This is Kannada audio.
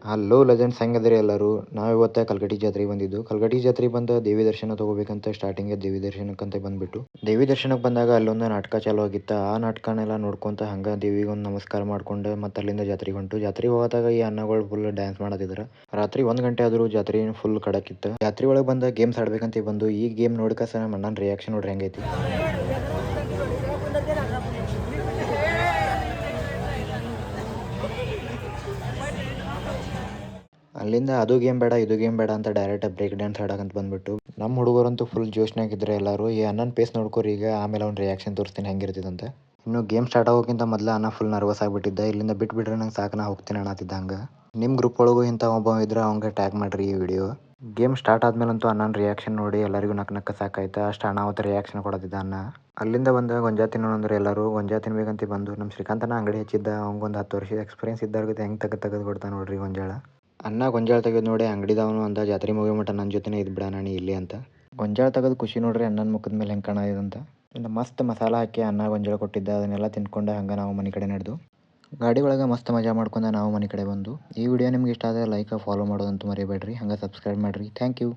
ಹಲೋ ಲೆಜೆಂಡ್ಸ್ ಹೆಂಗದಿರಿ ಎಲ್ಲರೂ. ನಾವು ಇವತ್ತು ಕಲ್ಗಟಿ ಜಾತ್ರೆಗೆ ಬಂದಿದ್ದು. ಕಲ್ಗಟಿ ಜಾತ್ರೆಗೆ ಬಂದ ದೇವಿ ದರ್ಶನ ತೊಗೋಬೇಕಂತ ಸ್ಟಾರ್ಟಿಂಗ್ ದೇವಿ ದರ್ಶನಕ್ಕಂತ ಬಂದ್ಬಿಟ್ಟು ದೇವಿ ದರ್ಶನಕ್ಕೆ ಬಂದಾಗ ಅಲ್ಲೊಂದು ನಾಟಕ ಚಾಲು ಆಗಿತ್ತು. ಆ ನಾಟಕನೆಲ್ಲ ನೋಡ್ಕೊಂತ ಹಂಗೆ ದೇವಿಗೆ ಒಂದು ನಮಸ್ಕಾರ ಮಾಡ್ಕೊಂಡು ಮತ್ತೆ ಅಲ್ಲಿಂದ ಜಾತ್ರೆಗೆ ಹೊಂಟು. ಜಾತ್ರೆಗೆ ಹೋದಾಗ ಈ ಅನ್ನಗಳು ಫುಲ್ ಡ್ಯಾನ್ಸ್ ಮಾಡತ್ತಿದ್ರು. ರಾತ್ರಿ 1 ಗಂಟೆ ಆದರೂ ಜಾತ್ರೆ ಫುಲ್ ಕಡಕ್ ಇತ್ತು. ಜಾತ್ರೆ ಒಳಗೆ ಬಂದ ಗೇಮ್ಸ್ ಆಡ್ಬೇಕಂತ ಬಂದು ಈ ಗೇಮ್ ನೋಡ್ಕಸ ನಮ್ಮ ಅಣ್ಣನ ರಿಯಾಕ್ಷನ್ ನೋಡ್ರಿ ಹೆಂಗೈತಿ. ಅಲ್ಲಿಂದ ಅದು ಗೇಮ್ ಬೇಡ ಇದು ಗೇಮ್ ಬೇಡ ಅಂತ ಡೈರೆಕ್ಟ್ ಬ್ರೇಕ್ ಡ್ಯಾನ್ಸ್ ಆಡಕಂತ ಬಂದ್ಬಿಟ್ಟು ನಮ್ಮ ಹುಡುಗರಂತೂ ಫುಲ್ ಜೋಶ್ನಾಗಿದ್ರು ಎಲ್ಲರೂ. ಈ ಅಣ್ಣನ ಪೇಸ್ ನೋಡ್ಕೋರಿ ಈಗ, ಆಮೇಲೆ ಅವ್ನ ರಿಯಾಕ್ಷನ್ ತೋರಿಸ್ತೀನಿ ಹೆಂಗಿರ್ತದಂತ. ಇನ್ನು ಗೇಮ್ ಸ್ಟಾರ್ಟ್ ಆಗೋಕ್ಕಿಂತ ಮೊದಲು ಅಣ್ಣ ಫುಲ್ ನರ್ವಸ್ ಆಗಿಬಿಟ್ಟಿದ್ದ. ಇಲ್ಲಿಂದ ಬಿಟ್ಬಿಟ್ರೆ ನಂಗೆ ಸಾಕು, ನಾ ಹೋಗ್ತೀನಿ ಅನ್ನತ್ತಿದ್ದ. ಹಂಗೆ ನಿಮ್ಮ ಗ್ರೂಪ್ ಒಳಗೂ ಇಂಥ ಒಬ್ಬ ಇದ್ರೆ ಅವಂಗೆ ಟ್ಯಾಗ್ ಮಾಡಿರಿ ಈ ವಿಡಿಯೋ. ಗೇಮ್ ಸ್ಟಾರ್ಟ್ ಆದ್ಮೇಲಂತೂ ಅಣ್ಣನ ರಿಯಾಕ್ಷನ್ ನೋಡಿ ಎಲ್ಲರಿಗೂ ನಕ್ಕ ಸಾಕಾಯ್ತು. ಅಷ್ಟು ಅಣ್ಣ ಅವತ್ತು ರಿಯಾಕ್ಷನ್ ಕೊಡೋದಿದ್ದ ಅಣ್ಣ. ಅಲ್ಲಿಂದ ಬಂದು ಗೊಂಜಾ ತಿನ್ನೋಣ ಅಂದ್ರೆ ಎಲ್ಲರೂ ಗೊಂಜಾ ತಿನ್ಬೇಕಂತ ಬಂದು ನಮ್ಮ ಶ್ರೀಕಾಂತನ ಅಂಗಡಿ ಹಚ್ಚಿದ್ದ. ಅವ್ಗೊಂದು 10 ವರ್ಷದ ಎಕ್ಸ್ಪೀರಿಯನ್ಸ್ ಇದ್ದವ್ರಿಗೆ ಹೆಂಗೆ ತೆಗೆದು ಕೊಡ್ತಾನೆ ನೋಡ್ರಿ ಗೊಂಜಾಳ. ಅಣ್ಣ ಗೊಂಜಾಳ ತೆಗೆದು ನೋಡಿ ಅಂಗಡಿದವನು ಅಂದ, ಜಾತ್ರೆ ಮುಗಿಯೋ ಮಟ್ಟ ನನ್ನ ಜೊತೆನೇ ಇದ್ದು ಬಿಡ ನಾನು ಇಲ್ಲಿ ಅಂತ. ಗೊಂಜಾಳ ತೆಗೆದು ಖುಷಿ ನೋಡ್ರಿ ಅಣ್ಣನ ಮುಖದ ಮೇಲೆ ಹೆಂಗೆ ಕಾಣಿದೆ ಅಂತ. ಇನ್ನು ಮಸ್ತ್ ಮಸಾಲ ಹಾಕಿ ಅಣ್ಣ ಗೊಂಜಾಳ ಕೊಟ್ಟಿದ್ದ. ಅದನ್ನೆಲ್ಲ ತಿನ್ಕೊಂಡು ಹಂಗೆ ನಾವು ಮನೆ ಕಡೆ ನಡೆದು ಗಾಡಿ ಒಳಗೆ ಮಸ್ತ್ ಮಜಾ ಮಾಡ್ಕೊಂಡು ನಾವು ಮನೆ ಕಡೆ ಬಂದು. ಈ ವಿಡಿಯೋ ನಿಮ್ಗೆ ಇಷ್ಟ ಆದರೆ ಲೈಕ್ ಫಾಲೋ ಮಾಡೋದಂತೂ ಮರಿಬೇಡ್ರಿ. ಹಂಗೆ ಸಬ್ಸ್ಕ್ರೈಬ್ ಮಾಡಿರಿ. Thank you.